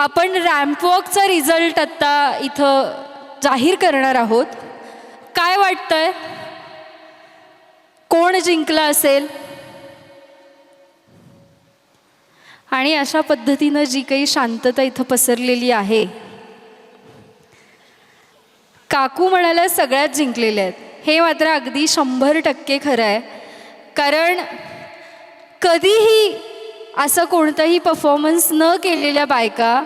आपण ramp वॉकचा result आत्ता इथं जाहीर करणार आहोत. काय वाटतंय, कोण जिंकला असेल? आणि अशा पद्धतीनं जी काही शांतता इथं पसरलेली आहे, काकू म्हणाल्या सगळ्यात जिंकलेल्या आहेत. हे मात्र अगदी 100% खरं आहे. कारण कधीही असं कोणताही परफॉर्मन्स न केलेल्या बायका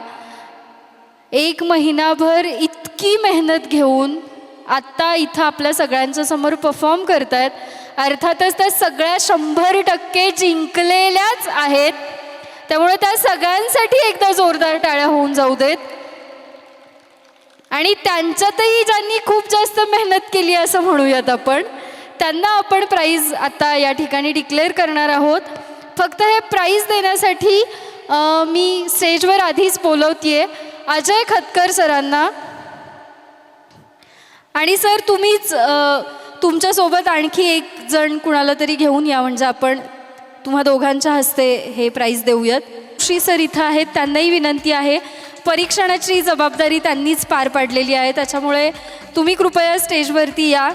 1 महिनाभर इतकी मेहनत घेऊन आत्ता इथं आपल्या सगळ्यांच्या समोर परफॉर्म करत आहेत. अर्थातच त्या सगळ्या 100% जिंकलेल्याच आहेत. त्यामुळे त्या सगळ्यांसाठी एकदा जोरदार टाळ्या होऊन जाऊ देत. आणि त्यांच्यातही ज्यांनी खूप जास्त मेहनत केली असं म्हणूयात आपण, त्यांना आपण प्राईज आता या ठिकाणी डिक्लेअर करणार आहोत. फक्त हे प्राईज देण्यासाठी मी स्टेजवर आधीच बोलवतेय अजय खतकर सरांना. आणि सर तुम्हीच तुमच्यासोबत आणखी एक जण कुणाला तरी घेऊन या, म्हणजे आपण तुम्हा दोघांच्या हस्ते हे प्राईज देऊयात. श्री सर इथं आहेत, त्यांनाही विनंती आहे. परीक्षणाची जबाबदारी त्यांनीच पार पाडलेली आहे, त्याच्यामुळे तुम्ही कृपया स्टेजवरती या.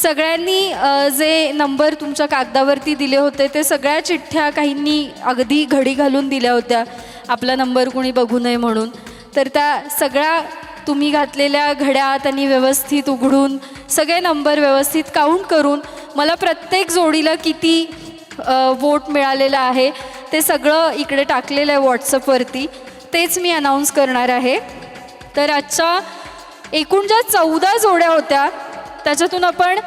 सगळ्यांनी जे नंबर तुमच्या कागदावरती दिले होते ते सगळ्या चिठ्ठ्या काहींनी अगदी घडी घालून दिल्या होत्या, आपला नंबर कोणी बघू नये म्हणून. तर त्या सगळ्या तुम्ही घातलेल्या घड्या त्यांनी व्यवस्थित उघडून सगळे नंबर व्यवस्थित काउंट करून मला प्रत्येक जोडीला किती वोट मिळालेलं आहे ते सगळं इकडे टाकलेलं आहे व्हॉट्सअपवरती, तेच मी अनाऊन्स करणार आहे. तर आजच्या एकूण ज्या 14 जोड्या होत्या त्याच्यातून आपण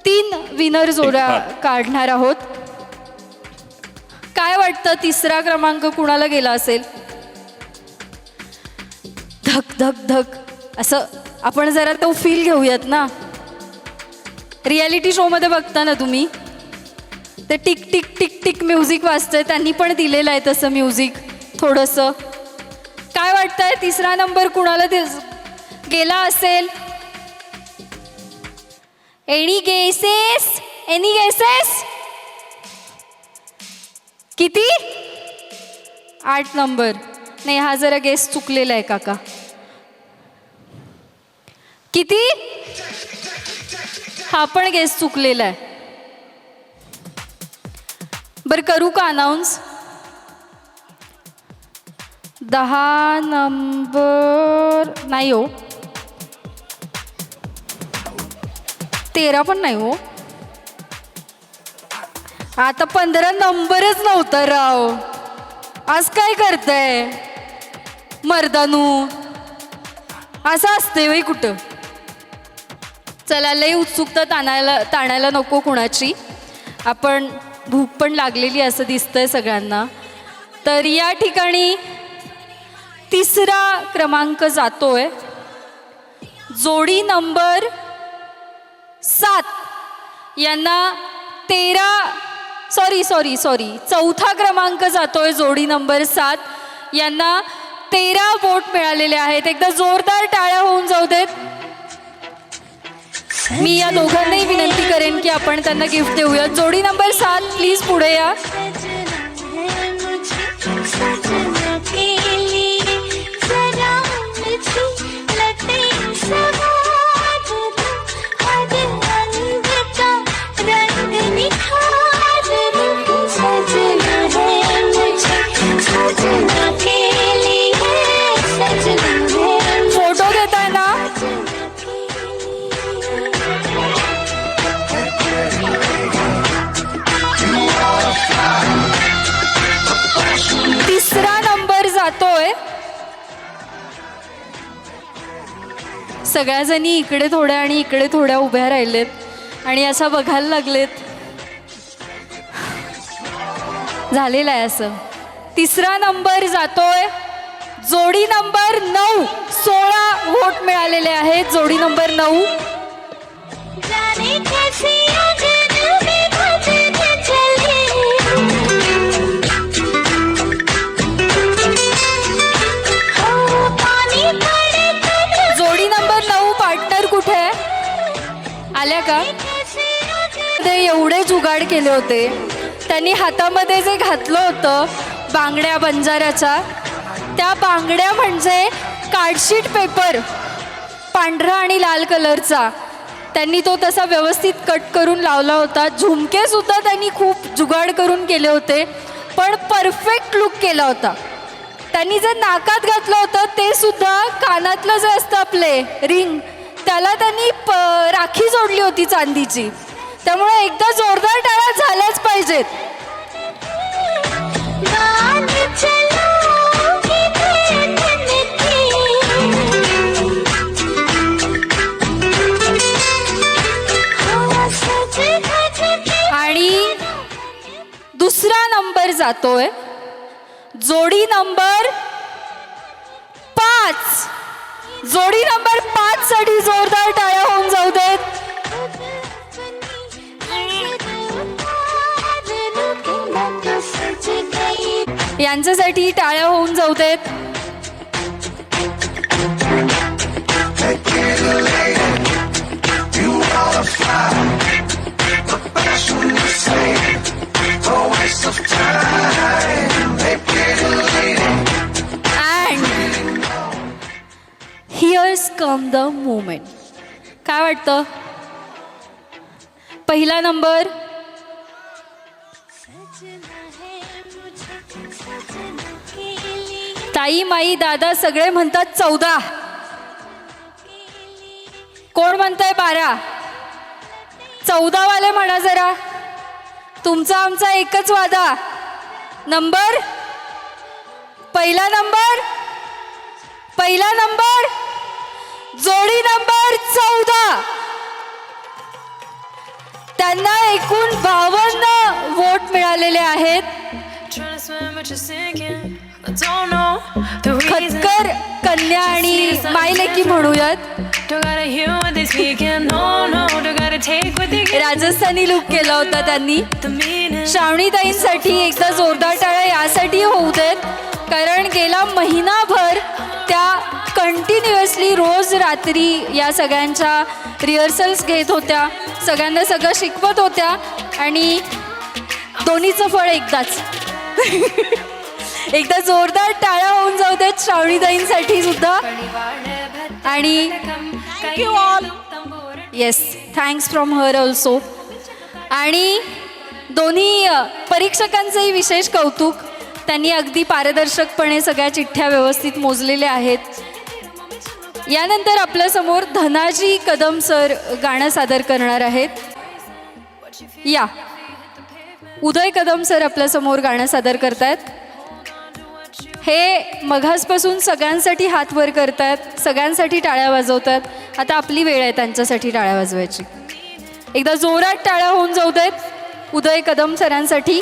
3 विनर जोड्या काढणार आहोत. काय वाटतं, तिसरा क्रमांक कुणाला गेला असेल? धक धक धक असं आपण जरा तो फील घेऊयात ना. रियालिटी शोमध्ये बघता ना तुम्ही, ते tick tick tick tick music वाजतंय, त्यांनी पण दिलेलं आहे तसं म्युझिक थोडंसं. काय वाटतंय, तिसरा नंबर कुणाला गेला असेल? Any guesses? Any guesses? किती? 8 नंबर. नाही, हा जरा गेस चुकलेला आहे काका. किती? हा पण गेस चुकलेला आहे. बरं करू का अनाऊन्स? 10 नंबर नाही हो, 13 पण नाही हो. आता 15 नंबरच नव्हता राव. आज काय करताय मर्दानू? असं असते वय कुठं? चला, लई उत्सुकता ताणायला नको कुणाची. आपण भूक पण लागलेली असं दिसतंय सगळ्यांना. तर या ठिकाणी तिसरा क्रमांक जातोय जोडी नंबर 7 यांना 4था क्रमांक जातोय जोडी नंबर 7 यांना 13 वोट मिळालेले आहेत. एकदा जोरदार टाळ्या होऊन जाऊ देत. मी या दोघांनाही विनंती करेन की आपण त्यांना गिफ्ट देऊया. जोडी नंबर 7 प्लीज पुढे या. फोटो घेताय ना? तिसरा नंबर जातोय. सगळ्याजणी इकडे थोड्या आणि इकडे थोड्या उभ्या राहिलेत आणि अशा बघायला लागलेत. झालेलं आहे असं. तिसरा नंबर जातोय जोडी नंबर 9. 16 वोट मिळालेले आहेत जोडी नंबर 9. जोडी नंबर 9 पार्टनर कुठे आहे? आल्या का? ते एवढे जुगाड केले होते त्यांनी. हातामध्ये जे घातलं होतं बांगड्या बंजाऱ्याच्या, त्या बांगड्या म्हणजे कार्डशीट पेपर पांढरा आणि लाल कलरचा, त्यांनी तो तसा व्यवस्थित कट करून लावला होता. झुमके सुद्धा त्यांनी खूप जुगाड करून केले होते, पण परफेक्ट लुक केला होता. त्यांनी जे नाकात घातलं होतं ते सुद्धा कानातलं जे असतं आपले रिंग, त्याला त्यांनी राखी जोडली होती चांदीची. त्यामुळे एकदा जोरदार टाळ्या झाल्याच पाहिजेत. आणि दुसरा नंबर जातोय जोडी नंबर 5. जोडी नंबर 5 साठी जोरदार टाळ्या होऊन जाऊ देत. यांच्यासाठी टाळ्या होऊन जाऊ देत. And here's come the moment. काय वाटतं? पहिला नंबर ताई माई दादा सगळे म्हणतात 14. कोण म्हणताय 12? 14 वाले म्हणा जरा. तुमचा आमचा एकच वादा. नंबर पहिला नंबर जोडी नंबर 14. त्यांना एकूण 52 वोट मिळालेले आहेत. खतकर कन्या आणि मायलेकी म्हणूयात. राजस्थानी लुक केला होता त्यांनी. श्रावणीताईंसाठी एकदा जोरदार टाळ्या यासाठी होऊ देत, कारण गेला महिनाभर त्या कंटिन्युअसली रोज रात्री या सगळ्यांच्या रिहर्सल्स घेत होत्या, सगळ्यांना सगळं शिकवत होत्या आणि दोन्हीचं फळ एकदाच. एकदा जोरदार टाळ्या होऊन जाऊ देत श्रावणीताईंसाठी सुद्धा. आणि yes, thanks from her also. आणि दोन्ही परीक्षकांचंही विशेष कौतुक. त्यांनी अगदी पारदर्शकपणे सगळ्या चिठ्ठ्या व्यवस्थित मोजलेल्या आहेत. यानंतर आपल्यासमोर धनाजी कदम सर गाणं सादर करणार आहेत. या उदय कदम सर आपल्यासमोर गाणं सादर करतायत. हे मघासपासून सगळ्यांसाठी हात वर करतात, सगळ्यांसाठी टाळ्या वाजवतात. आता आपली वेळ आहे त्यांच्यासाठी टाळ्या वाजवायची. एकदा जोरात टाळ्या होऊन जाऊ देत उदय कदम सरांसाठी.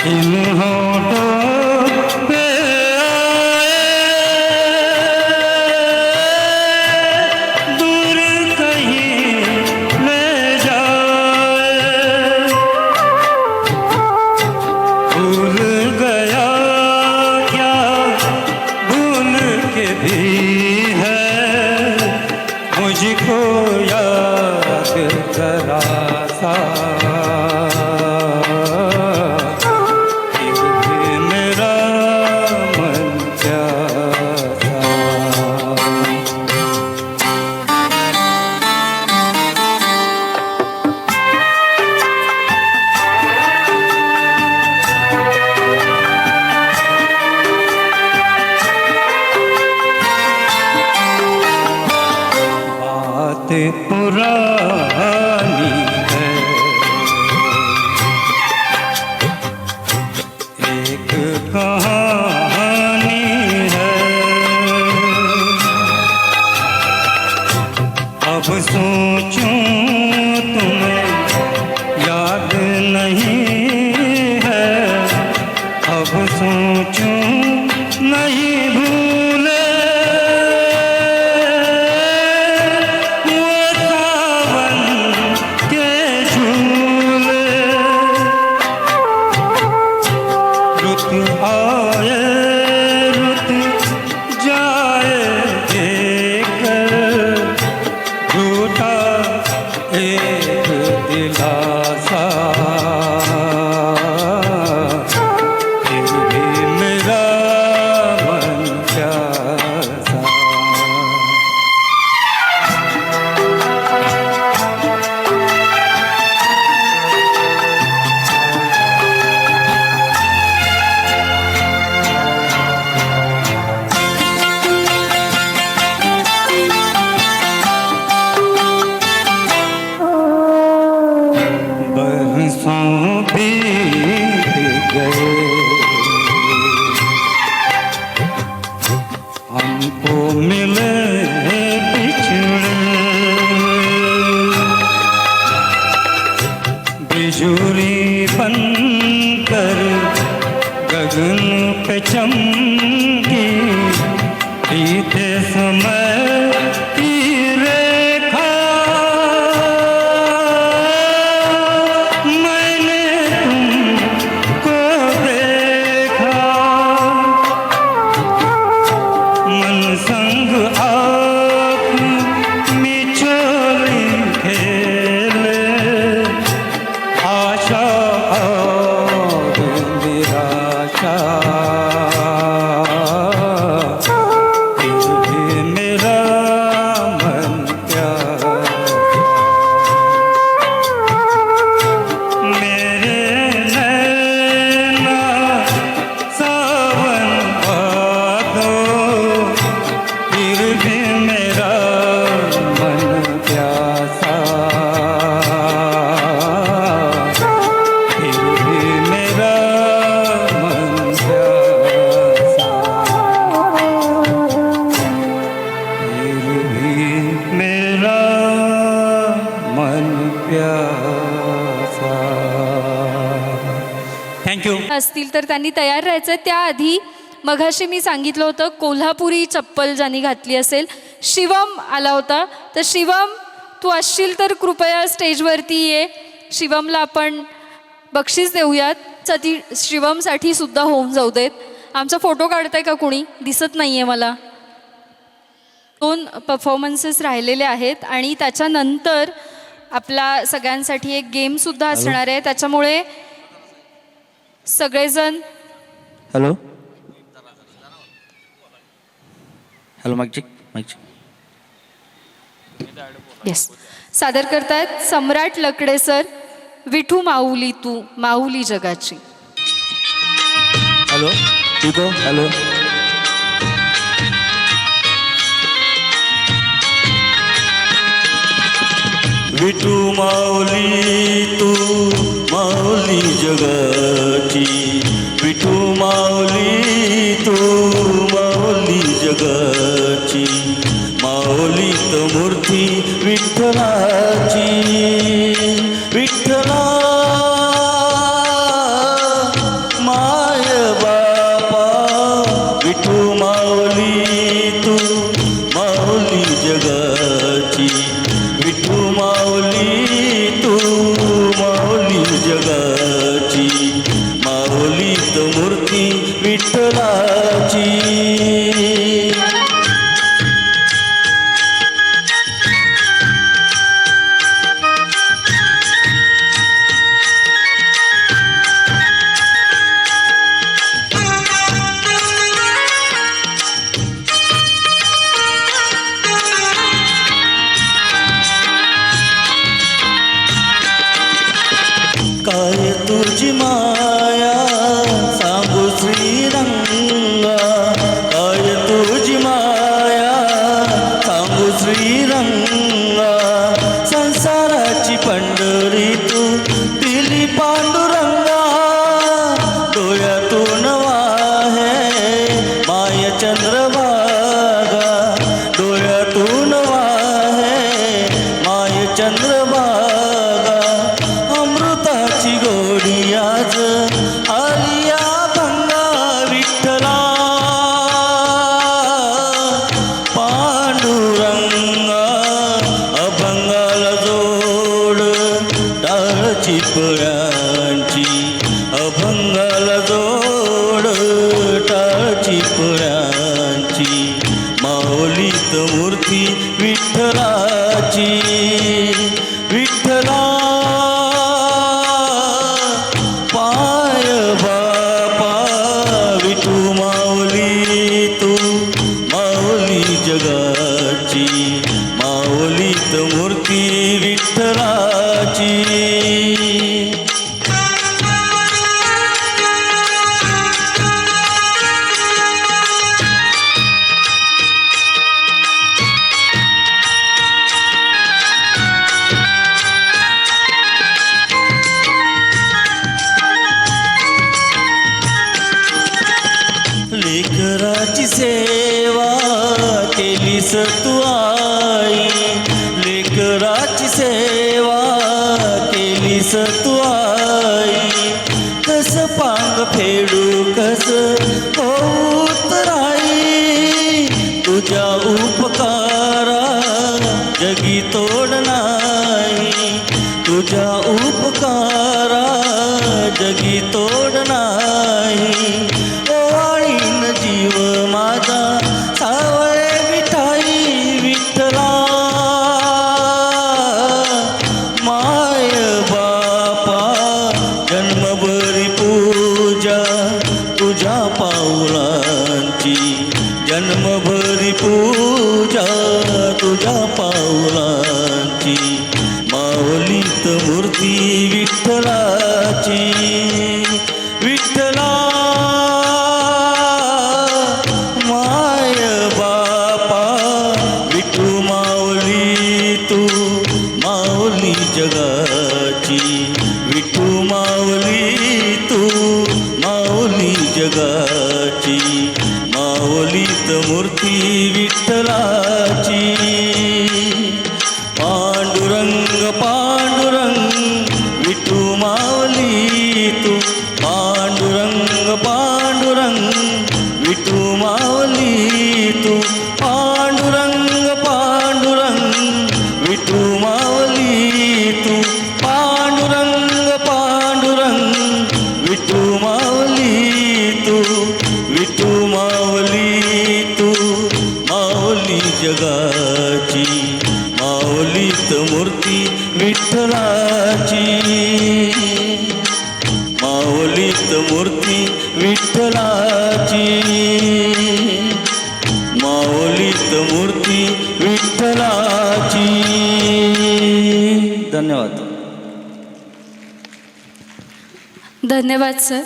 इन होठों पे पुरानी है, एक कहानी है। अब सोचूं तुम्हें याद नहीं है, अब सोचूं नहीं भूले वो सावन के झूले। रुत आए रुत जाए देखकर झूठा एक दिलासा, फिर भी मेरा मन प्यासा। बरसों बीत गए, हमको मिले बिछड़े, बिजुली बनकर गगन पे चमकी, बीते समय की रेखा मैंने तुमको देखा। मन संग आप मिचोली खेले, आशा और निराशा, फिर भी मेरा मन प्यासा। मेरे नैना सावन भादों, फिर भी मेरा मन प्यासा, फिर भी मेरा मन प्यासा, फिर भी मेरा मन प्यासा। थँक्यू. असतील तर त्यांनी तयार राहायचं. त्याआधी मघाशी मी सांगितलं होतं कोल्हापुरी चप्पल ज्यांनी घातली असेल, शिवम आला होता. तर शिवम, तू असशील तर कृपया स्टेजवरती ये. शिवमला आपण बक्षीस देऊयात. ती शिवमसाठी सुद्धा होऊन जाऊ देत. आमचा फोटो काढताय का कुणी? दिसत नाही आहे मला. 2 परफॉर्मन्सेस राहिलेले आहेत आणि त्याच्यानंतर आपला सगळ्यांसाठी एक गेमसुद्धा असणार आहे. त्याच्यामुळे सगळेजण हॅलो हॅलो माईक येस सादर करतायत सम्राट लकडे सर, विठू माऊली तू माऊली जगाची. हॅलो इको हॅलो विठू माऊली तू माऊली जगाची, विठू माऊली तू माऊली जगाची, माऊलीत मूर्ती विठ्ठलाची, विठ्ठला माय बापा, विठू माऊली तू माऊली जगाची, विठू माऊली तू माऊली जगाची, माऊलीत मूर्ती विठ्ठलाची. काय तुझी माया सांगू श्रीरंगा, चंद्रभागा डोळ्यातून वाहे माय चंद्रभागा अमृताची गोडी आज आलिया भंगा विठ्ठला पांडुरंगा अभंगाला जोड टाळची पळ्यांची अभंगाला जोड टाळची पळ्यांची माऊलीत मूर्ती विठ्ठलाची विठ्ठला पाय बापा विठू माऊली तू माऊली जगाची माऊलीत मूर्ती विठ्ठलाची लेकराची सेवा केलीस तू आई लेकराची सेवा केलीस तू आई कस पांग फेडू कस उतराई तुझ्या उपकारा जगी तोड नाही तुझ्या उपकारा जगी तोड नाही ओवाळीन जीव माझा सावळे विठाई विठ्ठला माय बापा जन्मभरी पूजा तुझ्या पाऊलांची जन्मभरी पूजा तुझ्या पाऊलांची माऊलीत मूर्ती विठ्ठलाची विठ्ठला माय बापा विठू माऊली तू माऊली जगाची विठू माऊली तू माऊली जगाची माऊलीत मूर्ती विठ्ठलाची पांडुरंग पांडुरंग विठू माऊली तू पांडुरंग पांडुरंग विठू माऊली तू पांडुरंग पांडुरंग विठू माऊली तू पांडुरंग पांडुरंग विठू माऊली तू विठू माऊली तू माऊली जगाची माऊलीत मूर्ती विठ्ठलाची माऊलीत मूर्ती विठ्ठलाची माऊलीत मूर्ती विठ्ठलाची धन्यवाद धन्यवाद सर.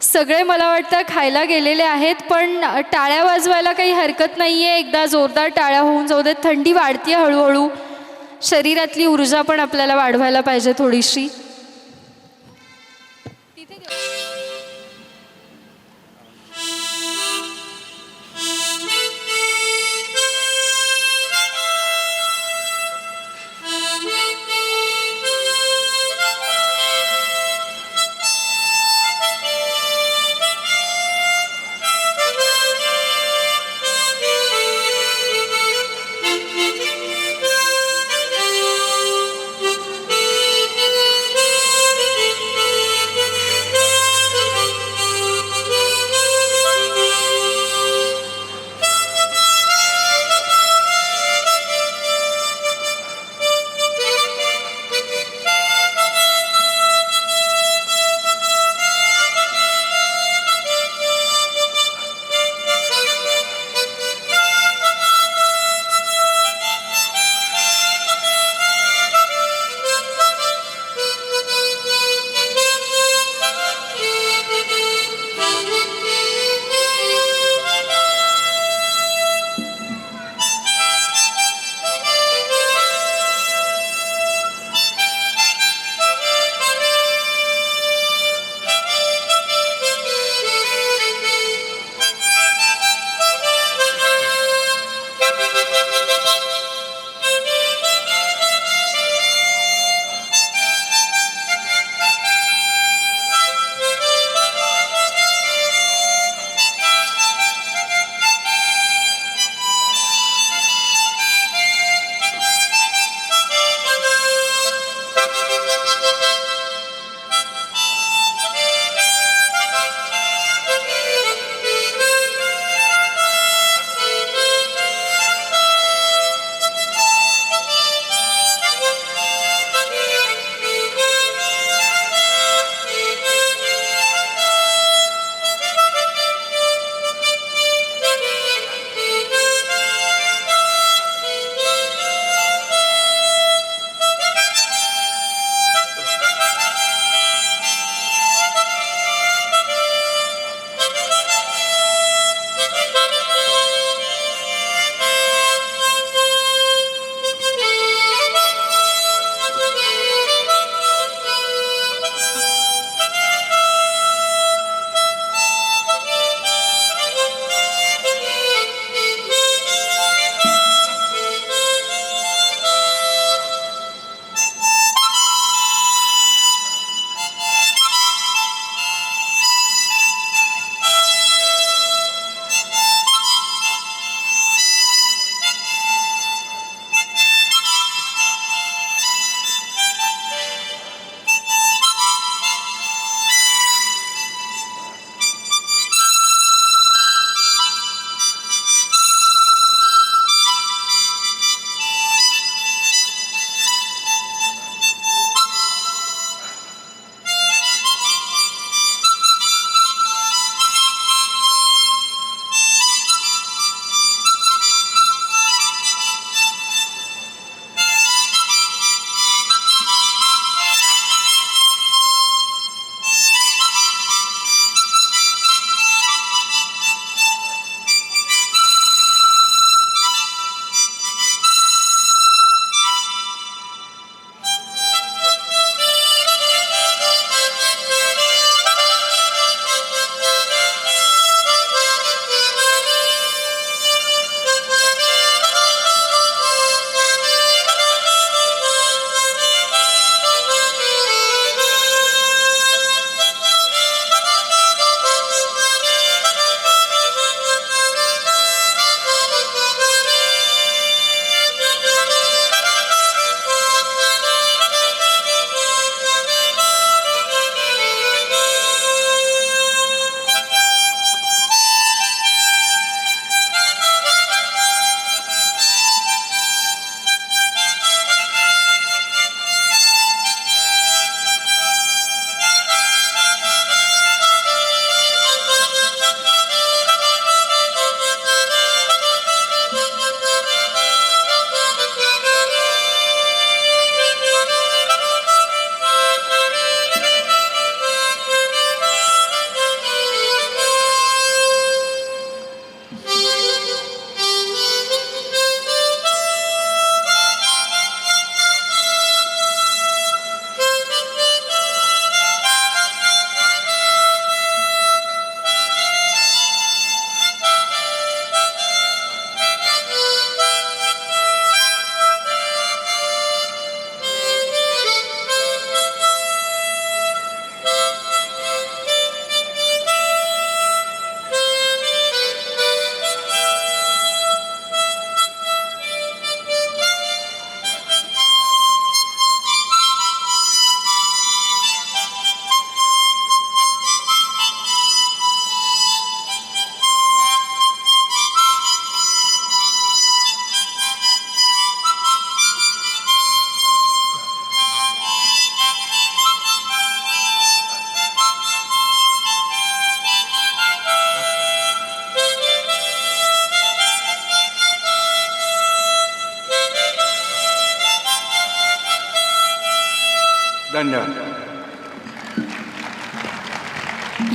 सगळे मला वाटतं खायला गेलेले आहेत, पण टाळ्या वाजवायला काही हरकत नाही आहे. एकदा जोरदार टाळ्या होऊन जाऊ देत. थंडी वाढते हळूहळू, शरीरातली ऊर्जा पण आपल्याला वाढवायला पाहिजे थोडीशी.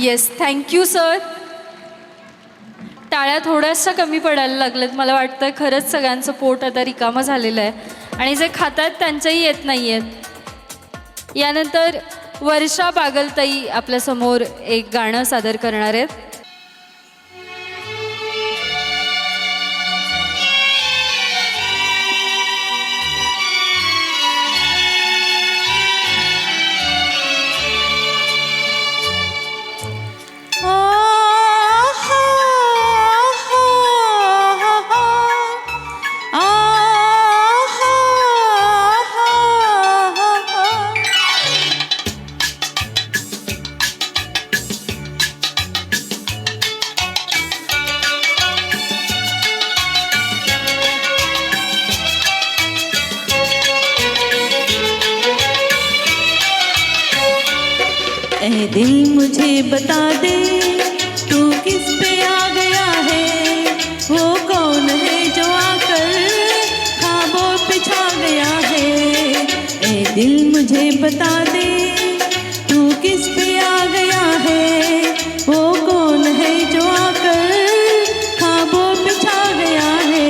Yes, thank you sir. टाळ्या थोड्याशा कमी पडायला लागल्यात. मला वाटतं खरंच सगळ्यांचं पोट आता रिकामं झालेलं आहे आणि जे खातात त्यांच्याही येत नाही आहेत. यानंतर वर्षा बागलताई आपल्यासमोर एक गाणं सादर करणार आहेत. ऐ दिल मुझे बता दे तू किस पे आ गया है, वो कौन है जो आकर ख्वाबों पे छा गया है. ऐ दिल मुझे बता दे तू किस पे आ गया है, वो कौन है जो आकर ख्वाबों पे छा गया है.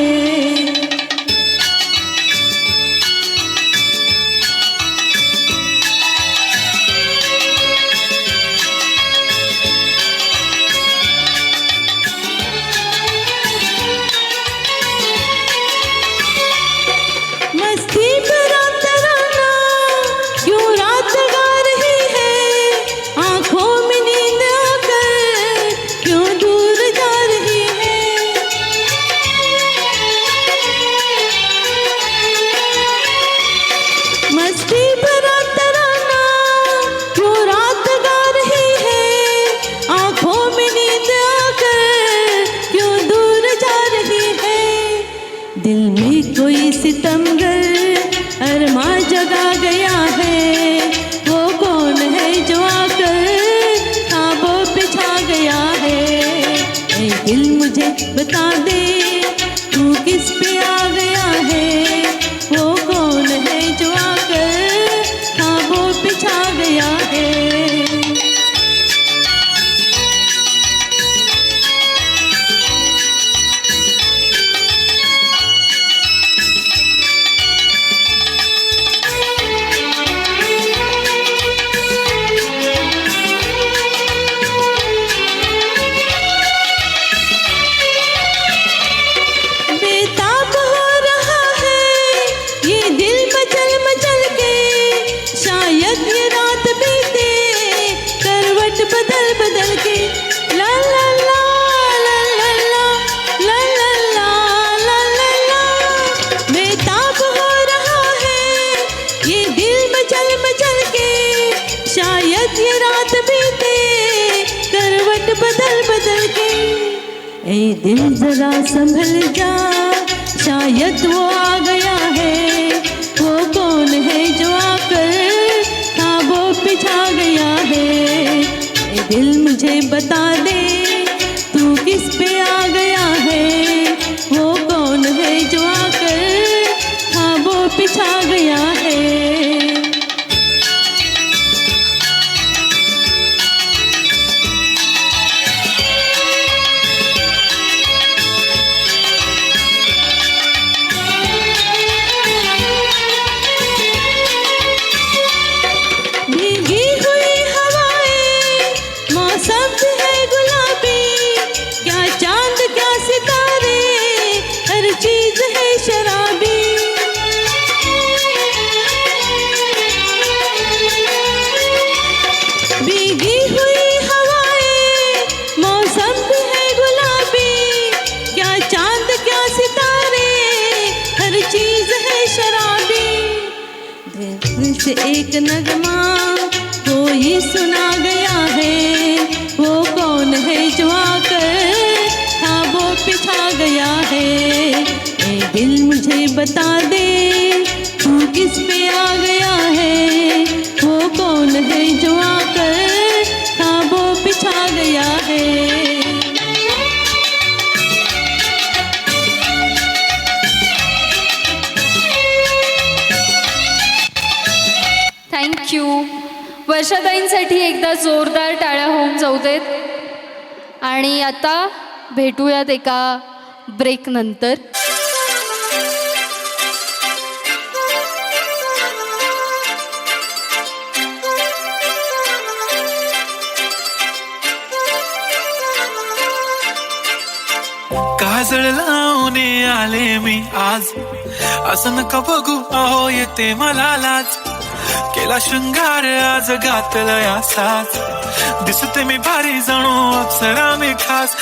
मस्ती भरा तराना क्यों रात गा रही है, आंखों में नींद आकर क्यों दूर जा रही है. मस्ती भरा तराना क्यों रात गा रही है, आंखों में नींद आकर क्यों दूर जा रही है. दिल में कोई सितमगर अरमा जगा गया है, वो कौन है जो आकर ख्वाबों पे छा गया है. ऐ दिल मुझे बता दे तू किस पे आ गया है, वो कौन है जो आकर ख्वाबों पे छा गया है. बेताब हो रहा है ये दिल मचल मचल के, शायद ये रात बीते करवट बदल बदल के. ला ला ला ला ला ला ला ला ला ला ला ला. बेताब हो रहा है ये दिल मचल मचल के, शायद ये रात बीते करवट बदल बदल के. ऐ दिल जरा संभल जा शायद वो आ गया है, वो कौन है जो आकर ख्वाबों पे छा गया है. ऐ दिल मुझे बता दे तू किस पे आ गया है, वो कौन है जो आकर ख्वाबों पे छा गया है. भीगी हुई हवाएं मौसम भी है गुलाबी, क्या चांद क्या सितारे हर चीज है शराबी. भीगी हुई हवाएं मौसम भी है गुलाबी, क्या चांद क्या सितारे हर चीज है शराबी. दिल से एक नगमा कोई सुना गया है, वो कौन है जो आकर ख्वाबों पे छा गया है. ऐ दिल मुझे बता दे तू किस पे आ गया है, वो कौन है जो आकर ख्वाबों पे छा गया है. थँक्यू. वर्षाताईंसाठी एकदा जोरदार टाळ्या होऊन जाऊ देत आणि आता भेटूयात एका ब्रेक नंतर. काजळ लावून आले मी आज, असं नका बघू अहो येते मला लाज. केला शृंगार आज घातला साज, दिसते मी भारी जणू अप्सरा मी खास.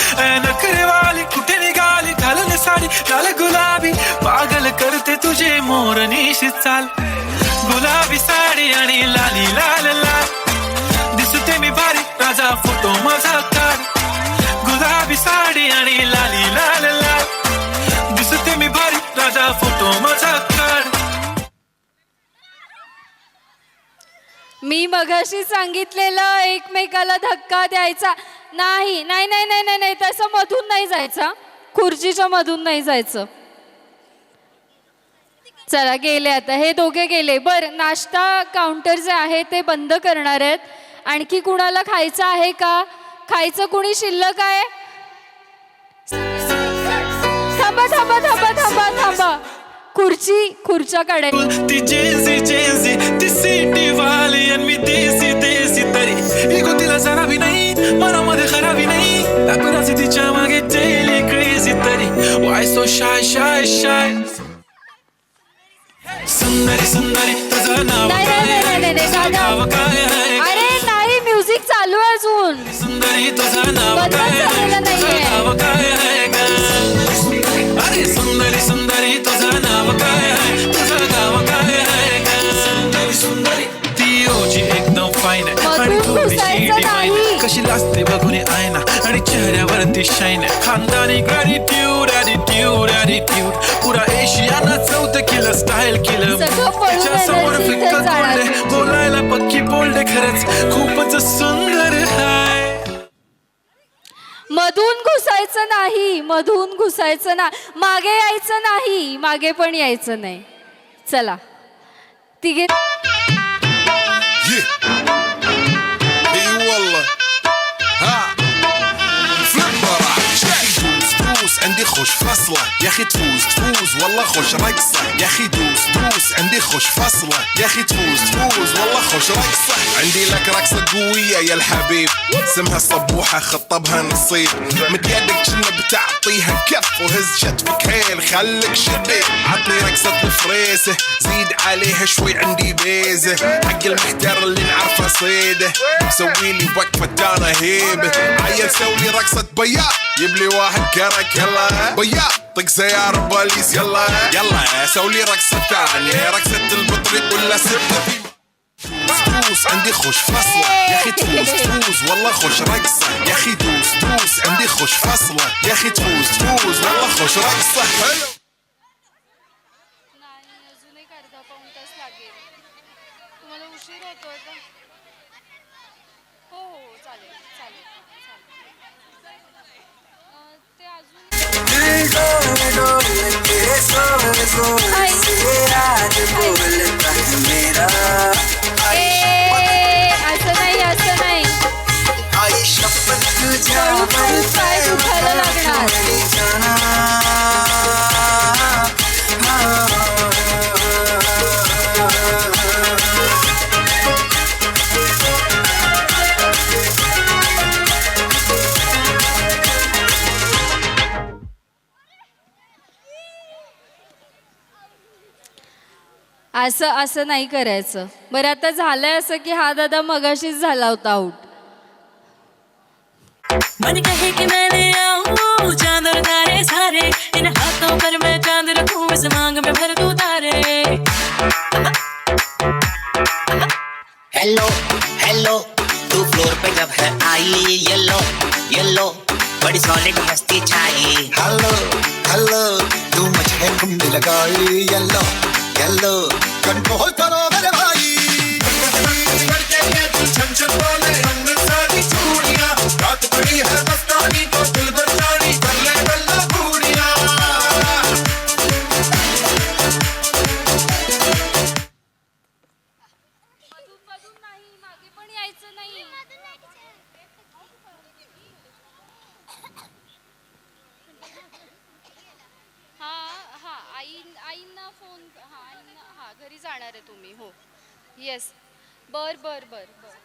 नखरेवाली कुठे निघाली घालून साडी लाल गुलाबी, पागल करते तुझे मोरनीशी चाल. गुलाबी साडी आणि लाली लाल लाल, दिसते मी भारी राजा फोटो माझा काढ. गुलाबी साडी आणि लाली लाल लाल, दिसते मी भारी राजा फोटो माझा काढ. मी मगाशी सांगितलेलं एकमेकाला धक्का द्यायचा नाही. नाही नाही नाही नाही नाही तसं मधून नाही जायचं, खुर्चीच्या मधून नाही जायचं. चला गेले आता हे दोघे गेले. बरं नाश्ता काउंटर जे आहे ते बंद करणार आहेत. आणखी कुणाला खायचं आहे का? खायचं कुणी शिल्लक आहे? थांबा थांबा थांबा थांबा थांबा, खुर्च्या काढायची. ती जेजी जेजी ती सिटी वाली आणि मी देसी देसी, तरी इगो तिला जरा भी नाही मनामध्ये खराबी नाही. दाखवण्याची तिच्या मागे डेली क्रेझी, तरी Y so shy shy shy. सुंदरी सुंदरी तुझं नाव नाही नाही नाही नाही नाही नाव काय आहे? अरे नाही म्युझिक चालू आहे अजून. सुंदरी तुझं नाव बदल काय आहे? झालेला नाहीये. तुझं नाव काय आहे ग? अरे सुंदरी सुंदरी तुझं नाव काय आहे? तुझं नाव काय आहे ग? सुंदरी सुंदरी ती ओजी एकदम फाईन आहे आणि मधून थोडीशी घुसायचं डिवाईन, नाही. कशी लाजते बघून आयना आणि चेहऱ्यावरती शाईन. खानदानी ग्रॅटिट्यूड ॲटिट्यूड ॲटिट्यूड, पुरा एशियानं चौथं केलं स्टाईल केलं. सगळं पळून समोर energy फिक्क इथे जाणार. तोंड, बोलायला पक्की बोलडे, खरंच खूपच सुंदर हाय. मधून घुसायचं नाही, मधून घुसायचं ना. मागे यायचं नाही, मागे पण यायचं नाही. चला तिघे اي والله ها فليبر دوس عندي خوش فصلة يا اخي تفوز تفوز والله خوش رقصة يا اخي دوس دوس عندي خوش فصلة يا اخي تفوز تفوز والله خوش رقصة عندي لك رقصة قوية يا الحبيب اسمها صبوحة خطبها نصيب مد يدك كنا بتعطيها كف وهز شتفك حيل خليك شبيب عطني رقصة الفريسة زيد عليها شوي عندي بيزة حق المحتار اللي نعرفه صيده سوي لي وقفة دانا هيبة عيل سوي رقصة بياع يبلي واحد كرك يلا بياع طق سيارة بوليس يلا يلا سوي رقصة ثانية رقصة البطريق ولا سبنا في دوس عندي خوش فصلة يا اخي تفوز تفوز والله خوش رقصة يا اخي دوس دوس عندي خوش فصلة يا اخي تفوز تفوز والله خوش رقصة حلو. तुम्हाला उशीर होतोय का? हो हो चालेल चालेल ते असं नाही असं नाही, हळूहळू पाय दुखायला लागणार. असं असं नाही करायचं. बरं आता झालंय असं की हा दादा मगाशीच झाला होता आऊट. मन कहे कि मैंने आऊं चांद और तारे सारे, इन हाथों पर मैं चांद रखूं इस मांग में भर दूं तारे. हेलो हेलो तू फ्लोर पे जब है आई येलो येलो बड़ी सॉलिड मस्ती छाई. हेलो हेलो तू मुझे घूमने लगाई येलो येलो कंट्रोल करो मेरे भाई. रात बड़ी है मस्तानी तो दिल बरसानी कर ले गल्ला पूरिया. मधून नाही, मागे पण जाणार आहे तुम्ही हो येस बर बर बर बर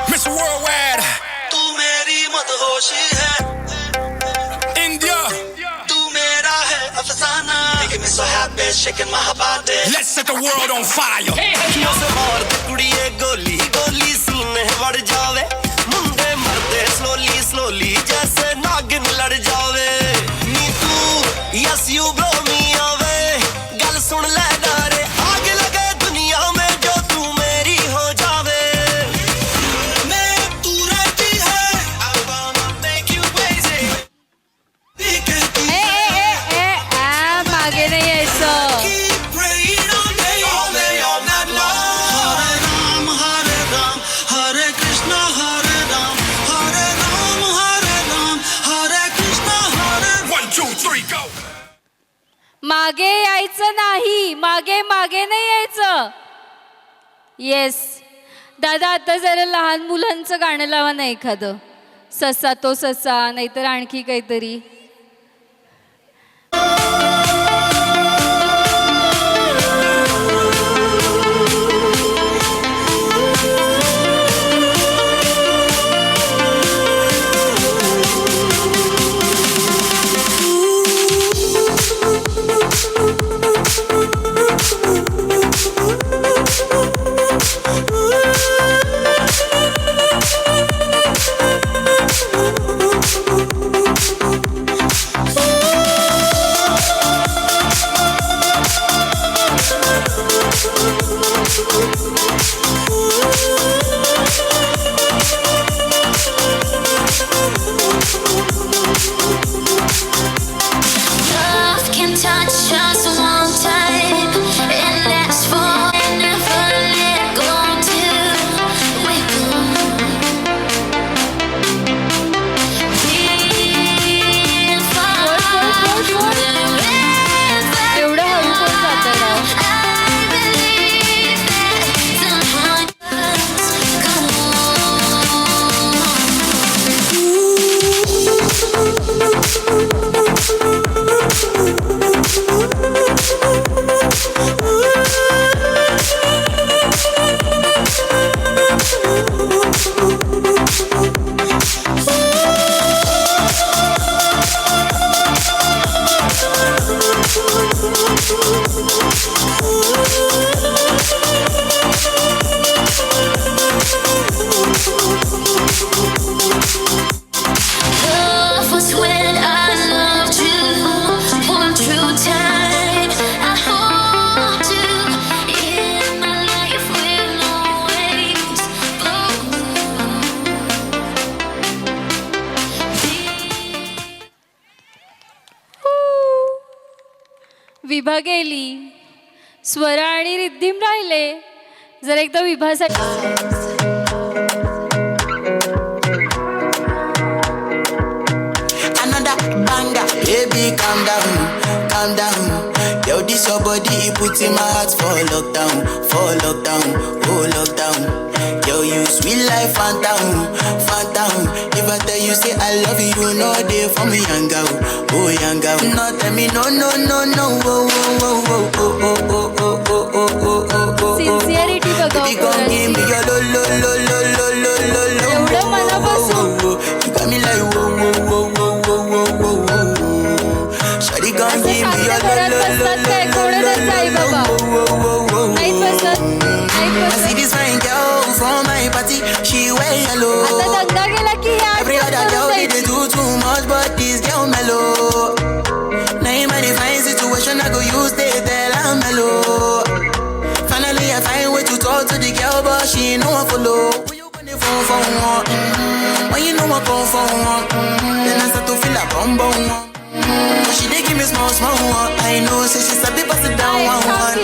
Miss Worldwide, तू मेरी मदहोशी है India. तू मेरा है अफसाना Making me so happy shaking my body Let's set the world on fire. और कुड़िए गोली गोली सीने बढ़ जावे मुंडे मरते स्लोली स्लोली जैसे नागिन लड़ जावे नी तू yes you blow me away गल सुन ले डारे आग लगे दुनिया में जो तू मेरी हो जावे मैं तू रहती है I wanna make you crazy भी कहती ए मागे नाही यायचं keep praying on me all day all night long Hare Ram Hare Krishna Hare Ram Hare Ram Hare Krishna Hare 1, 2, 3, go. मागे यायचं नाही मागे मागे नाही यायचं येस दादा आता जरा लहान मुलांचं गाणं लावा ना एखादं ससा तो ससा नाहीतर आणखी काहीतरी Love can touch us one time, and that's for never let go till we go. We'll find wherever एवढं हळू कोण जातं राव I believe that somehow just come Love was when I loved you. One true time I hold you in my life will always विभा गेली स्वर आणि रिद्धिम राहिले जर एकदा विभासाठी Another banger, baby, calm down, calm down. Yo, this your body, it puts in my heart for lockdown, oh lockdown. Yo, you sweet life, phantom, phantom. If I tell you say I love you, you know they for me, young girl, oh young girl. No, tell me no, no, no, no, oh, oh, oh, oh, oh, oh, oh, oh, oh, oh, oh, oh. Sincerity बघा Baby, come give me your lo, lo, lo, lo, lo, lo, lo, lo. एवढं मनापासून You got me like whoa, whoa, whoa, whoa, whoa, whoa, whoa, whoa. Shawty gon' असं give me चांगल्या your घरात बसतात काय कोणच आई बाबा नाहीत बसत नाहीत I see बसत this fine girl from my party, she wear yellow. आता दंगा गेला की या Every other girl they जायची. do too much, but this girl mellow. Now in my fine situation, I go use they tell I'm mellow. Finally I find way to talk to the girl, but she ain't no one follow. When you gonna phone for one? When you know I come for one? Then I start to feel a bum bum one. But she dey give me small small one. I know, say she sabi pass it down one one.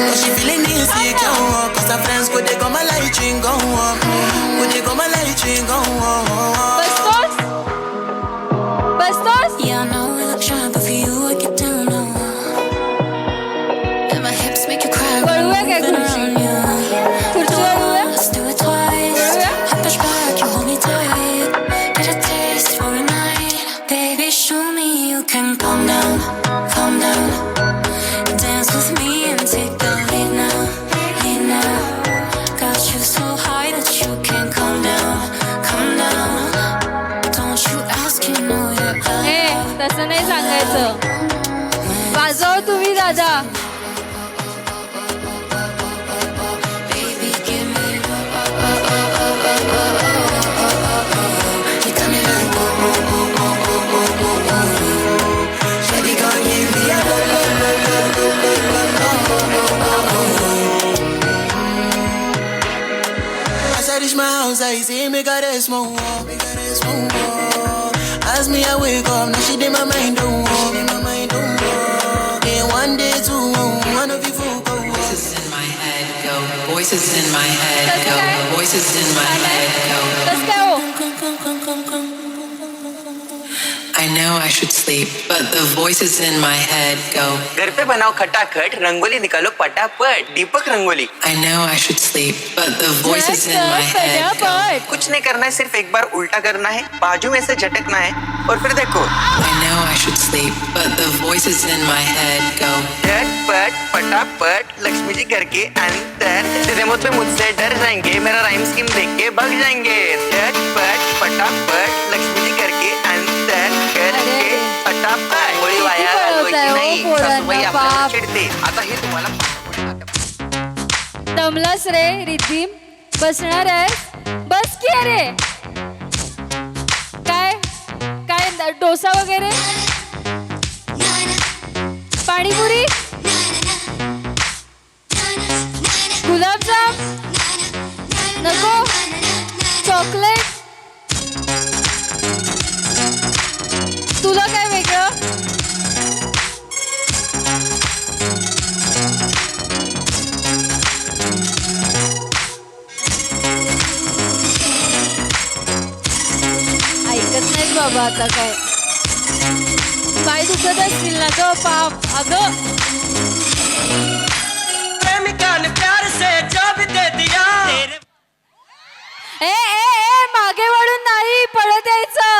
But she feeling insecure one. Cause her friends go they go my light ring go on. Go they go my light ring go on. बसतोस बसतोस Yeah, I know we look shy, but for you I get down on. And my hips make you cry when I'm वळूया काय moving खुर्ची around you. खुर्ची वळूया Let's do it twice. वळूया I push back, you hold me tight. Get a taste for a night. Baby, show me you can calm down, calm down. तसं नाही सांगायचं. वाजव तुम्ही दादा. As I reach my house, I see me got a small wall, As me, I wake up, now she did my mind, don't walk. Then one day, two, one of you fool go. Voices in my head go. Voices in my head go. Voices in my head go. कसं काय हो? I know I should sleep, but the voices in my head go. घर पे बनाओ खटाखट, रंगोली निकालो पटापट, Deepak rangoli. I know I should sleep, but the voices in my head go. पटापट. कुछ नहीं करना है, सिर्फ एक बार उल्टा करना है, बाजू में से झटकना है और फिर देखो. I know I should sleep, but the voices in my head go. झटपट पटापट, लक्ष्मी जी घर के अंदर, रिमोट पे मुझसे डर जाएंगे, मेरा राइम स्कीम देख के भाग जाएंगे. झटपट पटापट, लक्ष्मी जी घर के अंदर, घर के पटापट. गोळी वाया घालवायची नाही, सासूबाई आपल्याला चिडते. आता हे तुम्हाला दमलास रे रिद्धिम? बसणार आहेस? बस की अरे. काय काय डोसा वगैरे, पाणीपुरी, गुलाबजाम नको, चॉकलेट, तुला काय वेगळं? ऐकत नाहीत बाबा आता. काय पाय दुखत असतील ना ग पाप. अगं प्रेमिका ने प्यार से जो भी दे दिया. ए ए ए मागे वळून नाही, पळत यायचं.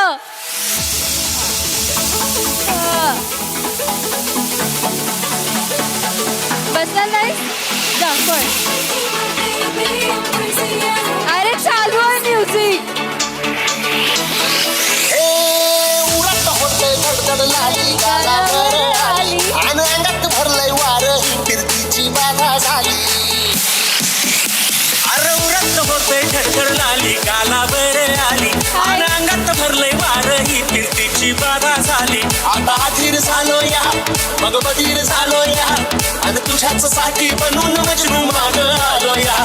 बसणार नाही जा पळ. अरे चालू आहे म्युझिक. आणि अंगात भरलंय वार, फिरतीची बाधा झाली. अरे उरत होते ठरठर लाली, गालावर आली आणि अंगात भरलंय वार, ही फिरतीची बाधा झाली. आता अधीर झालो या, मग बधीर झालो या, आणि तुझ्याच साठी बनून मजनू माग आलो या.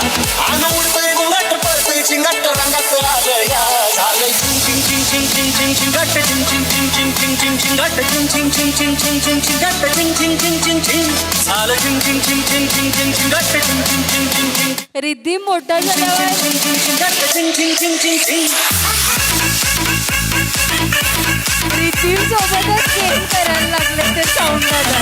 आणि उडतोय घुंगट, पडतोय चिंगट, रंगात आलं या. झालंय चिंग चिंग चिंग चिंग चिंग चिंगाट, चिंग चिंग चिंग चिंग चिंग चिंग चिंगाट, चिंग चिंग चिंग चिंग चिंग चिंग चिंगाट, चिंग चिंग चिंग चिंग चिंग झालं चिंग चिंग चिंग चिंग चिंग चिंग चिंगाट, चिंग चिंग चिंग चिंग चिंग रिद्धिम मोठा झाल्यावर चिंग चिंग चिंगाट, चिंग चिंग चिंग चिंग चिंग. रिद्धिम सोबतच गेम करायला लागले ते साऊंड दादा.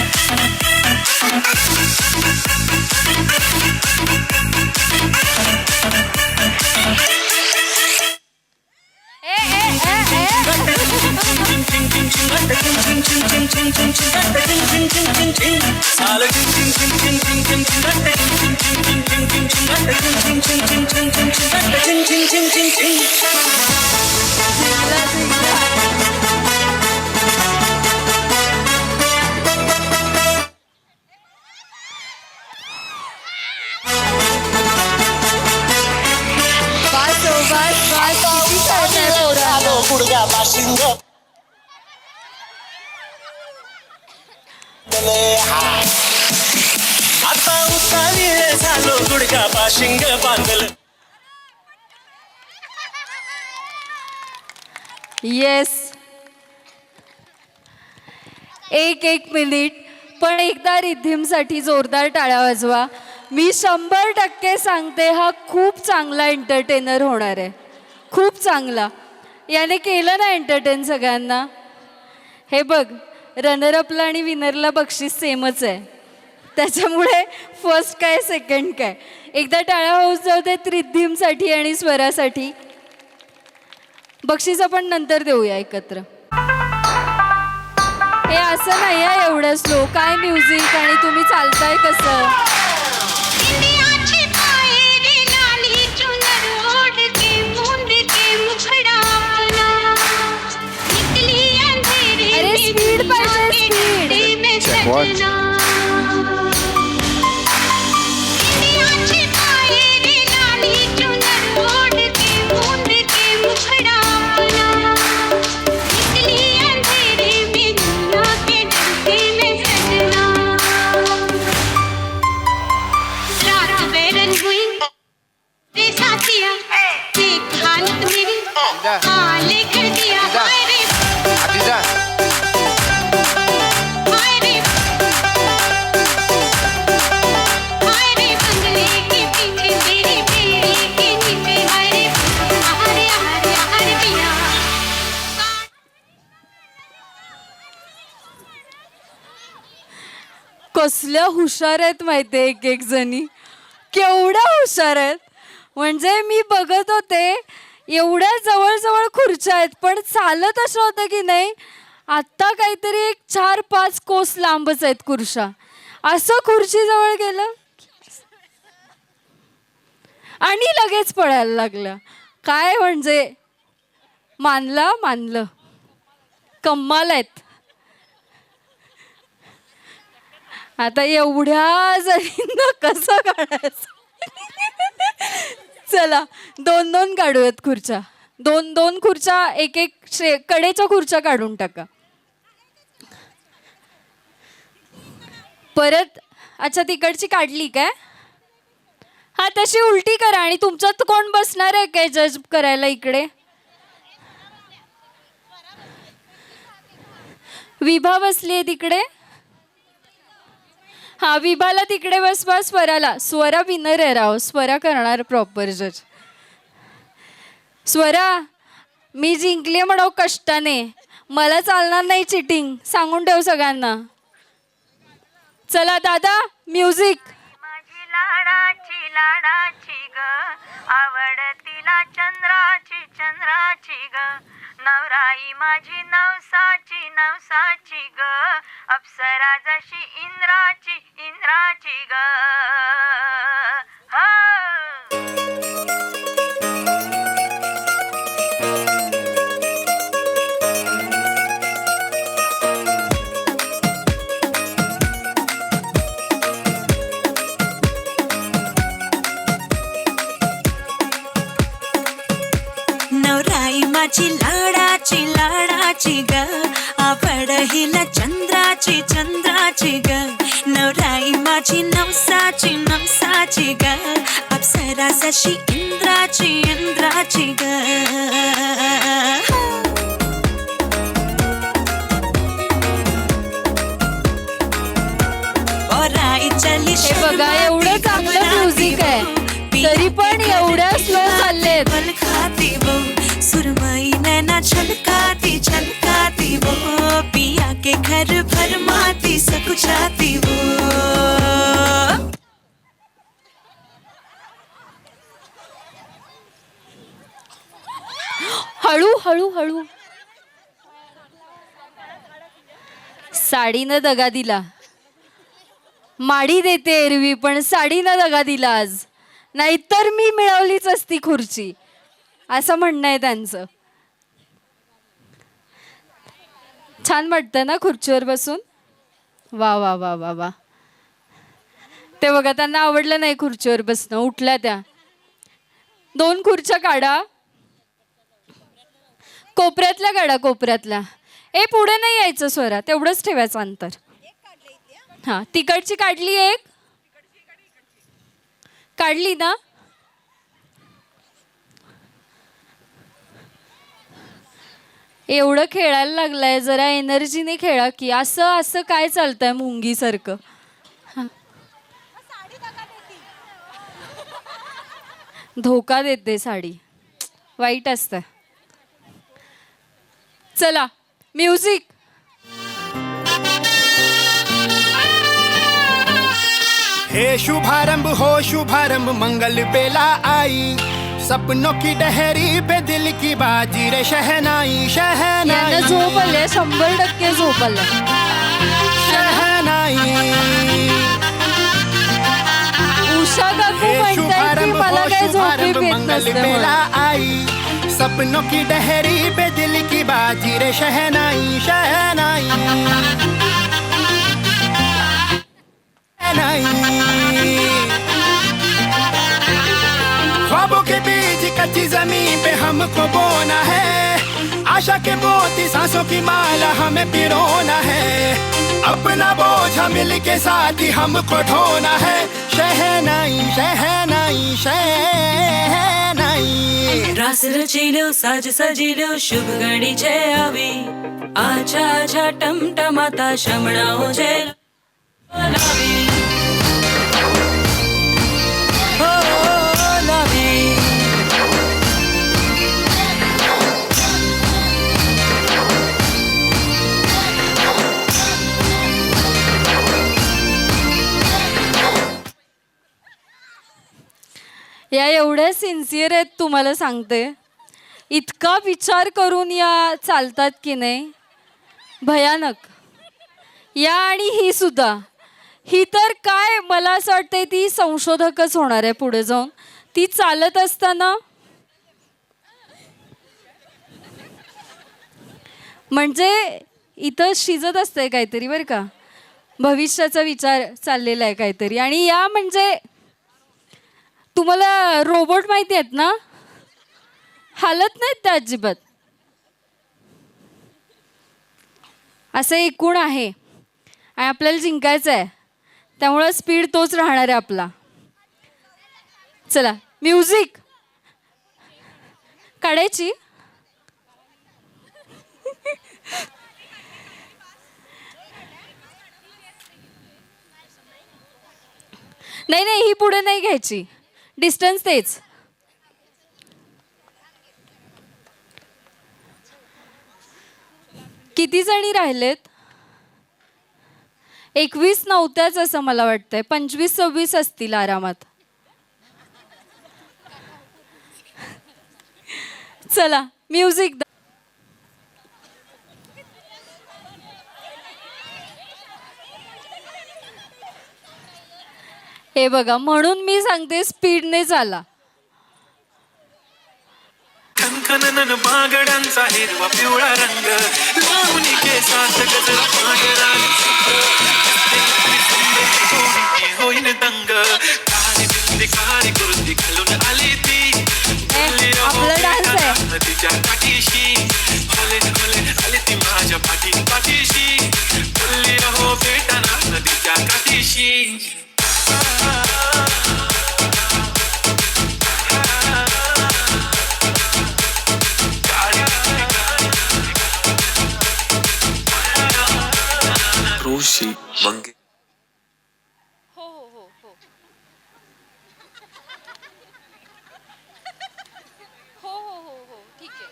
गुडघ्या बाशिंग आता उतावीळ झालो, गुडघा बाशिंग बांधलं. येस. एक मिनिट पण एकदा रिद्धिमसाठी जोरदार टाळ्या वाजवा. मी 100% सांगते, हा खूप चांगला एंटरटेनर होणार आहे. खूप चांगला. याने केलं ना एंटरटेन सगळ्यांना. हे बघ, रनरअपला आणि विनरला बक्षीस सेमच आहे, त्याच्यामुळे फर्स्ट काय सेकंड काय. एकदा टाळ्या होऊच जाऊ देत रिद्धिमसाठी आणि स्वरासाठी. बक्षीस आपण नंतर देऊया एकत्र. हे असं नाही आहे एवढं स्लो. काय म्युझिक आणि तुम्ही चालताय कसं. अरे स्पीड कसल्या हुशार आहेत माहितीये एक एक जणी, केवढ्या हुशार आहेत. म्हणजे मी बघत होते एवढ्या जवळ खुर्च्या आहेत, पण चालत असं होतं की नाही, आत्ता काहीतरी एक 4-5 कोस लांबच आहेत खुर्च्या. असं खुर्ची जवळ गेलं आणि लगेच पळायला लागलं. काय म्हणजे मानलं कम्माल आहेत. आता एवढ्या जणींना कसं काढायचं. चला 2-2 काढूयात खुर्च्या. 2-2 खुर्च्या, एक कडेच्या खुर्च्या काढून टाका. परत अच्छा तिकडची काढली काय? हा तशी उलटी करा. आणि तुमच्यात कोण बसणार आहे काय जज करायला इकडे? विभा बसली आहे तिकडे. हा विभाला तिकडे बसवा. स्वरा विनर आहे राव. स्वरा करणार प्रॉपर जज. स्वरा मी जिंकले म्हणो कष्टाने, मला चालणार नाही चिटिंग, सांगून ठेव सगळ्यांना. चला दादा म्युझिक. माझी लाडाची ग आवड तिला चंद्राची ग, नवराई माझी नवसाची ग, अप्सरा जशी इंद्राची ग. नवराई माझी लाडाची ग आवड हिला चंद्राची ग, नवराई माझी नवसाची ग, अप्सरा जशी इंद्राची ग. हे बघा एवढं चांगलं म्युझिक आहे तरी पण एवढ्या स्लो चाललेत. सुरमई नैना छलकाती वो, पिया के घर फरमाती सकुचाती वो. हळू साडीनं दगा दिला. माडी देते एरवी पण साडीनं दगा दिला आज, नाहीतर मी मिळवलीच असती खुर्ची, असं म्हणणं आहे त्यांचं. छान वाटतं ना खुर्चीवर बसून. वा वा वा वा वा. ते बघा त्यांना आवडलं नाही खुर्चीवर बसणं, उठल्या त्या. 2 खुर्च्या काढा. कोपऱ्यातल्या काढा, कोपऱ्यातल्या. ए पुढे नाही यायचं स्वरा, तेवढंच ठेवायचं अंतर. हा तिकडची काढली, एक काढली ना. एवढं खेळायला लागलाय, जरा एनर्जीने खेळा की. असं काय चालतंय मुंगी सारखं. धोका देते साडी, वाईट असतं. चला म्युझिक. हे शुभारंभ मंगल बेला आई, सपनों की डहरी पे दिल की बाजी रे शहनाई. यांना झोप आले, 100% झोप आले. उषा काकू म्हणतायत की मला काय झोपी पेत नसते. आई सपनों की डहरी पे दिल की बाजी रे शहनाई. नहीं ख्वाबों के बीज कच्ची जमीन पे हमको बोना है आशा के मोती सांसों की माला हमें पिरोना है अपना बोझ मिल के साथ ही हमको ढोना है शहनाई शहनाई शहनाई रास रचिलो साज सजिलो शुभ घड़ी छे आवी आछा आछा टमटमाता शमणाओ छे लावी हो लावी या एवढ्या सिन्सिअर आहेत तुम्हाला सांगते इतका विचार करून या चालतात की नाही भयानक या आणि ही सुद्धा ही तर काय मला असं वाटतंय ती संशोधकच होणार आहे पुढे जाऊन ती चालत असताना म्हणजे इथं शिजत असतंय काहीतरी बरं का भविष्याचा विचार चाललेला आहे काहीतरी आणि या म्हणजे तुम्हाला रोबोट माहिती आहेत ना हालत नाहीत त्या अजिबात असं एकूण आहे आणि आपल्याला जिंकायचं आहे त्यामुळं स्पीड तोच राहणार आहे आपला चला म्युझिक काढायची नाही नाही ही पुढे नाही घ्यायची डिस्टन्स तेच किती जणी राहिलेत 21 नव्हत्याच असं मला वाटतंय 25-26 असतील आरामात चला म्युझिक हे बघा म्हणून मी सांगते स्पीडने चाला खनखनन बागड्यांचा हिरवा पिवळा रंग लावणी केसात गजरा पांढरा होईन दंग काळी बिंदी काळी कुर्ती घालून आली ती आपला डान्स आहे नदीच्या काठीशी होले होले आली ती माझ्या पाठीशी बोलली हो भेटाना नदीच्या काठीशी ऋषी मंगे हो हो हो हो हो हो हो हो ठीक आहे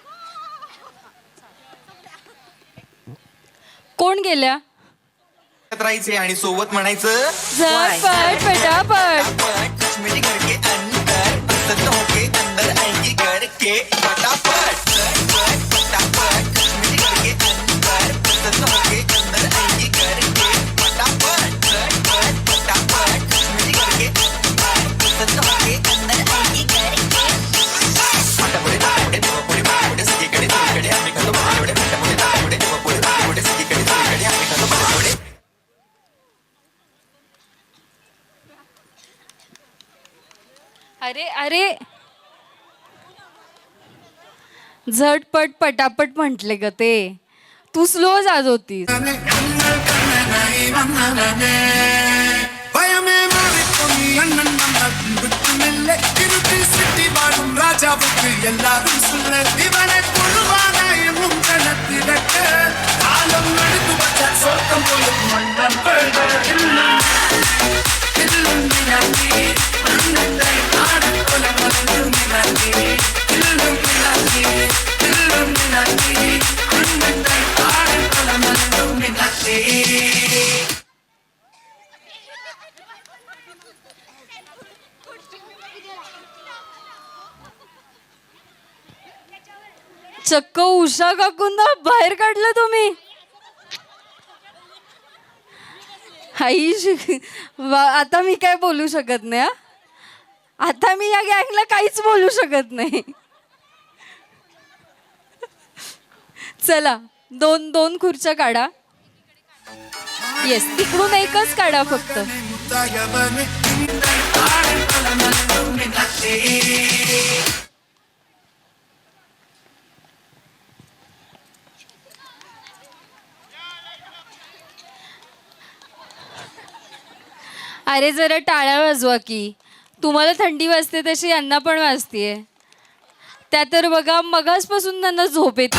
कोण गेल्या राहायचे आणि सोबत म्हणायचं झटपट पटापट लक्ष्मी घर के अंदर पसंद होके अंदर आएंगी घर के फटाफट फटाफट लक्ष्मी घर के अंदर पसंद होके अंदर आएंगी घर के फटाफट फटाफट लक्ष्मी घर के अंदर पसंद होके अंदर आएंगी घर के फटाफट फटाफट देवापुढे फटाफट सगळीकडे सगळीकडे आम्ही खातो फटाफट फटाफट फटाफट देवापुढे फटाफट सगळीकडे सगळीकडे आम्ही खातो फटाफट अरे अरे झटपट पटापट म्हटले ग ते तू स्लो जात होतीस ராஜா எல்லாரும் சொல்ல இவனை குழுவான இன்னும் கணத்திலக்க காலம் எடுத்து வச்ச சொர்க்கம் போல மன்னன் चक्क उषा काकूंना बाहेर काढलं तुम्ही आई आता मी काय बोलू शकत नाही हा? आता मी या गँगला काहीच बोलू शकत नाही चला दोन खुर्च्या काढा येस तिकडून एकच काढा फक्त تعجبني انت عارف انا مجنون من قد ايه. अरे जरा टाळ्या वाजवा की. तुम्हाला थंडी वाजते तशी यांना पण वाजतीये. त्या तर बघा मगासपासून त्यांना झोप येते.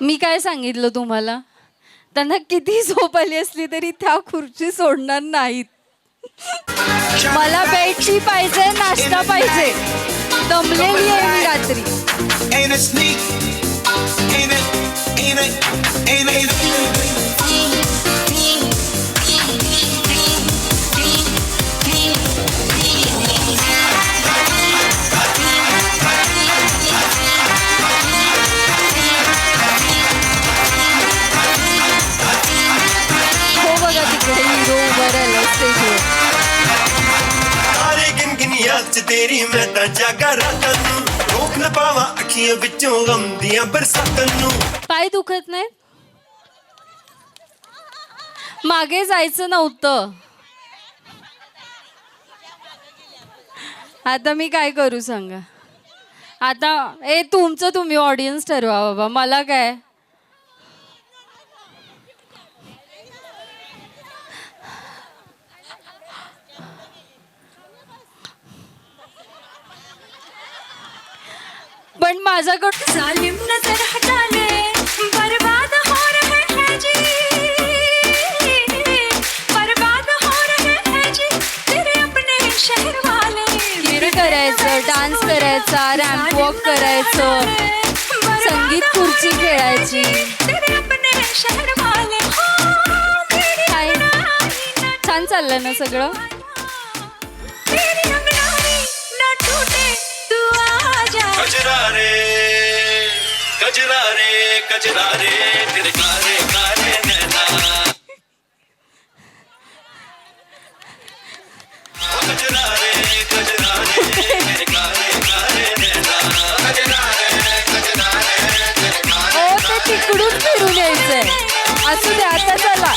मी काय सांगितलं तुम्हाला, त्यांना किती झोप आली असली तरी त्या खुर्ची सोडणार नाहीत. मला बेडशी पाहिजे, नाश्ता पाहिजे. दमलेली आहे मी रात्री. Ain't it sneak? Ain't it? हो बघा तिकडे हिरो उभा राहिला स्टेजवर. तारे गिन गिन याद च तेरी मैं तां जागा रातां नूं, रोक न पावां अखियां विचों गम दियां बरसातां नूं. पाय दुखत नाही? मागे जायचं नव्हतं. आता मी काय करू सांगा. आता तुमचं तुम्ही ऑडियन्स ठरवा बाबा, मला काय. पण माझ्याकडून जालिम नजर हटा ले, बर्बाद हो रहे हैं जी, बर्बाद हो रहे हैं जी तेरे अपने शहर वाले. किती करायचं, डान्स करायचा, रॅम्प वॉक करायचं, संगीत खुर्ची खेळायची. तेरे अपने शहर वाले हो, काय छान चाललंय ना सगळं. तेरी अंगड़ाई न टूटे तू आजा. कजरा रे तेरे कारे कारे नैना. कजरा रे तेरे कारे कारे नैना. कजरा रे तेरे कारे. हो ते तिकडून फिरून यायचंय. असू दे आता चला.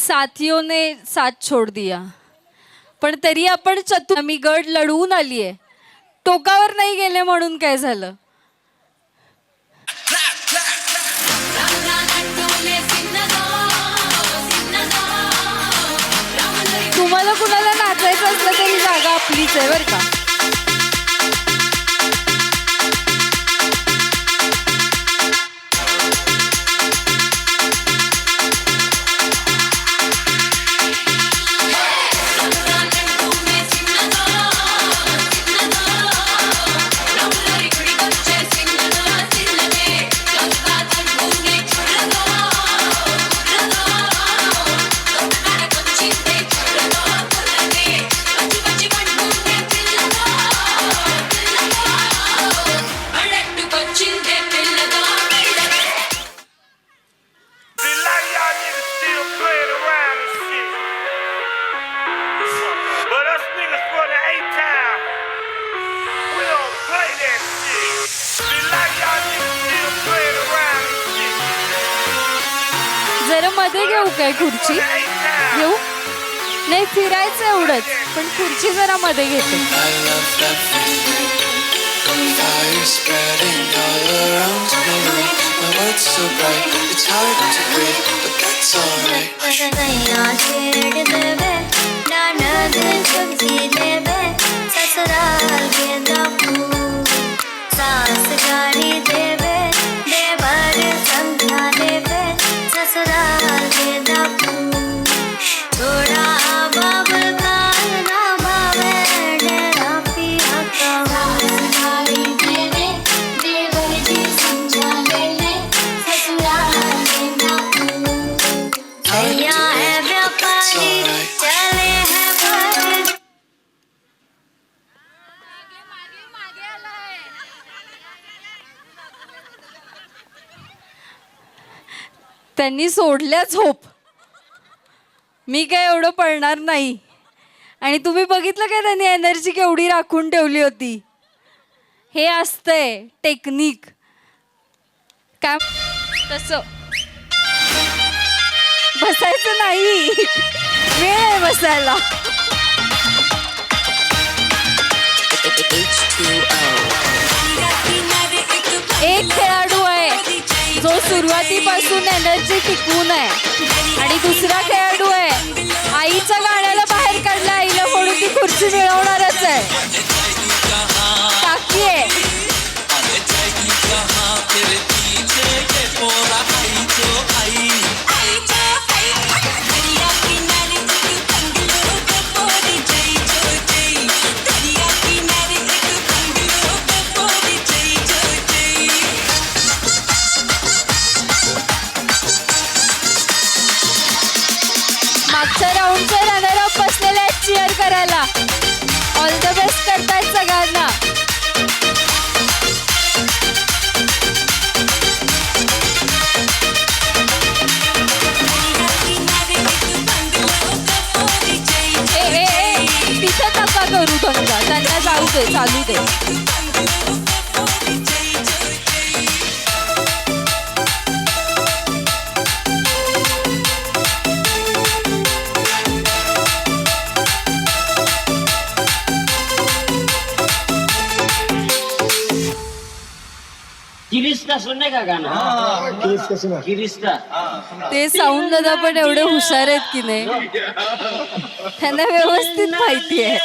साथियों ने साथ छोड़ दिया, पण तरी आपण मी गड लढवून आलीये. टोकावर नाही गेले म्हणून काय झालं. तुम्हाला कुणाला नाचायचं असलं तरी जागा आपलीच आहे बरं का. जरा मध्ये घेऊ काय खुर्ची? घेऊ नाही, फिरायचं एवढंच, पण खुर्ची जरा मध्ये घेते. Fire spreading all around my room. My world's so bright, it's hard to breathe, but that's alright. ससुराल गेंदा फूल, सास गाड़ी देवे, देवर संध्या देवे, ससुराल गेंदा फूल. थोड़ा बाबुल काल ना भावे, डेरा पिया का गाड़ी देवे, देवर जी समझा लेवे, ससुराल गेंदा फूल. त्यांनी सोडल्या झोप. मी काय एवढं पळणार नाही. आणि तुम्ही बघितलं काय त्यांनी एनर्जी केवढी राखून ठेवली होती. हे असतंय टेक्निक. काय तसं बसायचं नाही, वेळ आहे बसायला. एक खेळाडू आहे जो सुरुवातीपासून एनर्जी टिकवून आहे आणि दुसरा खेळाडू आहे आईच्या गाण्याला बाहेर काढला, आईला म्हणून ती खुर्ची मिळवणारच आहे. टाकी आहे. मागच्या राऊंडचे रनर अप बसलेले आहेत चीअर करायला. ऑल द बेस्ट करतायत सगळ्यांना. तिथे नका करू दंगा, त्यांना जाऊ दे, चालू दे. किरिस्ता सुनने का गाना. किरिस्ता. ते साऊंड दादा पण एवढे हुशार आहेत की नाही, त्यांना व्यवस्थित माहिती आहे.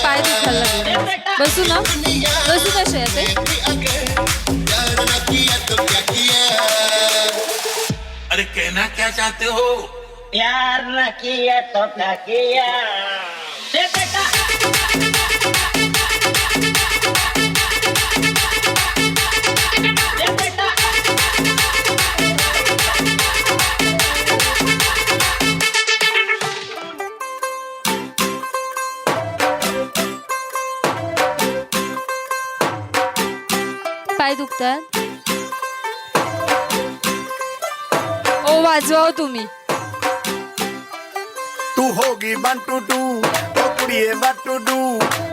पाय दुखायला लागले. बसू ना, बसू कसे आहे अरे कहना क्या चाहते हो. प्यार न किया तो क्या किया. पाय दुखतात. ओ वाजवा हो तुम्ही. तू होगी 1 2 2 ओ कुड़िए 1 2 2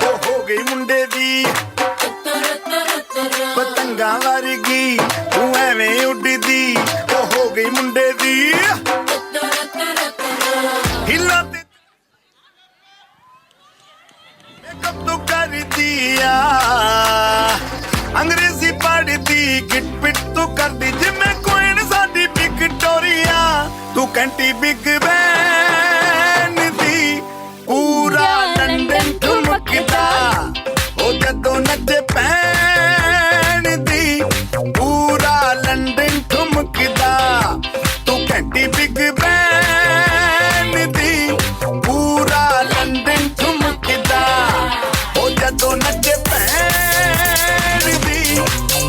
ओ हो गई मुंडे दी पतंगा वर्गी तू एवें उड़दी ओ हो गई मुंडे दी हिला ते मेकअप तो कर दिया अंग्रेजी पढ़दी गिट पिट तू कर दी जिम्मे कोइन साडी विक्टोरिया तू कैंटी बिग बैन दी पूरा लंदन ठुमकदा ओ जदों नचे पैन दी पूरा लंदन ठुमकदा तू कैंटी बिग बैन दी पूरा लंदन ठुमकदा ओ जदों नचे पैन दी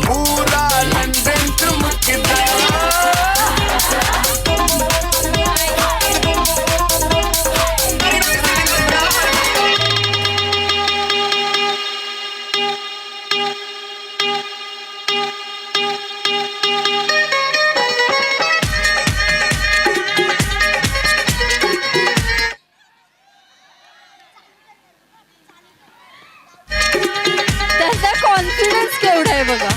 पूरा लंदन ठुमकदा. त्यांचा कॉन्फिडन्स केवढा आहे बघा.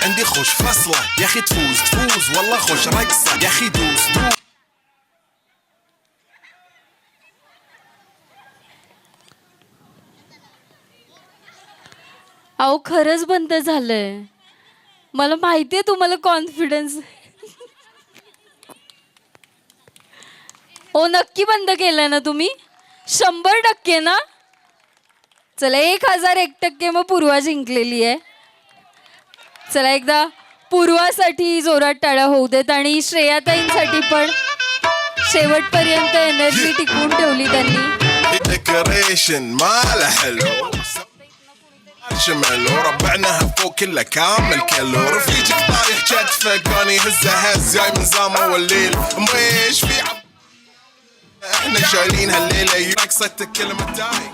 عندي خوش فصلة يا اخي تفوز تفوز والله خوش رقصة يا اخي دوس دوس. अहो खरंच बंद झालंय. मला माहिती आहे तुम्हाला कॉन्फिडन्स. हो नक्की बंद केलंय ना तुम्ही? 100% ना? चला 1001% मग पूर्वा जिंकलेली आहे. चला एकदा पूर्वासाठी जोरात टाळ्या होऊ देत आणि श्रेयाताईंसाठी पण. शेवटपर्यंत एनर्जी टिकवून ठेवली त्यांनी. ديكوريشن ماله حلو شمالو ربعناها فوق كله كامل كيلو رفيجك طايح كتفه كاني هزه هز جاي من زامه والليل مبيش في احنا شايلين هالليله رقصتك كلمه داي